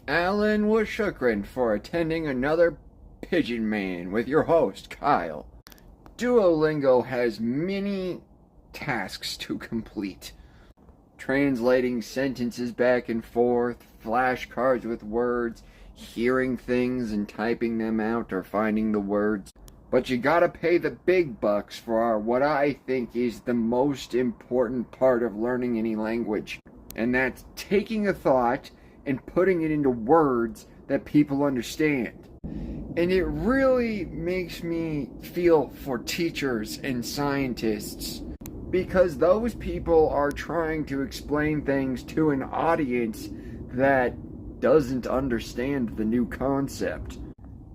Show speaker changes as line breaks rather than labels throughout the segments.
Alan was shukran for attending another Pidgin Man with your host, Kyle. Duolingo has many tasks to complete. Translating sentences back and forth, flashcards with words, hearing things and typing them out or finding the words. But you gotta pay the big bucks for what I think is the most important part of learning any language. And that's taking a thought and putting it into words that people understand. And it really makes me feel for teachers and scientists, because those people are trying to explain things to an audience that doesn't understand the new concept.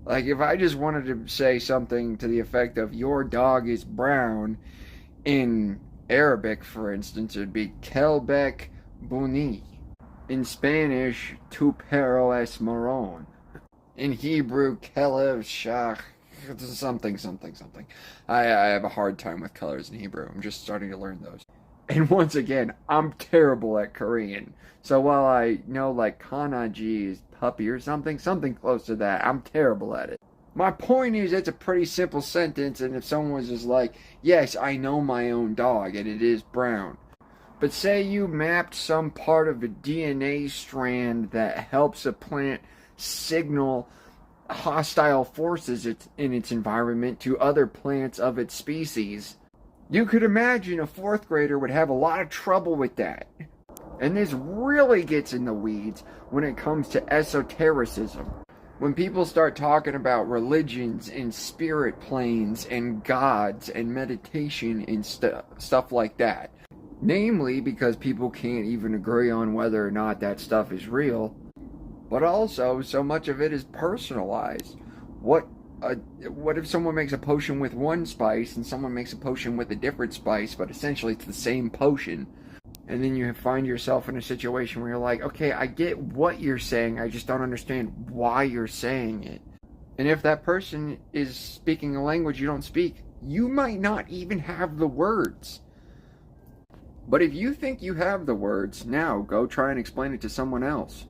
Like, if I just wanted to say something to the effect of, your dog is brown, in Arabic, for instance, it'd be Kelbek Buni. In Spanish, Tu perro es marron. In Hebrew, Kelev Shach, something. I have a hard time with colors in Hebrew. I'm just starting to learn those. And once again, I'm terrible at Korean. So while I know like Kanaji is puppy or something close to that, I'm terrible at it. My point is, it's a pretty simple sentence, and if someone was just like, yes, I know my own dog, and it is brown. But say you mapped some part of a DNA strand that helps a plant signal hostile forces in its environment to other plants of its species. You could imagine a fourth grader would have a lot of trouble with that. And this really gets in the weeds when it comes to esotericism. When people start talking about religions and spirit planes and gods and meditation and stuff like that. Namely, because people can't even agree on whether or not that stuff is real. But also, so much of it is personalized. What if someone makes a potion with one spice and someone makes a potion with a different spice, but essentially it's the same potion? And then you find yourself in a situation where you're like, okay, I get what you're saying, I just don't understand why you're saying it. And if that person is speaking a language you don't speak, you might not even have the words. But if you think you have the words, now go try and explain it to someone else.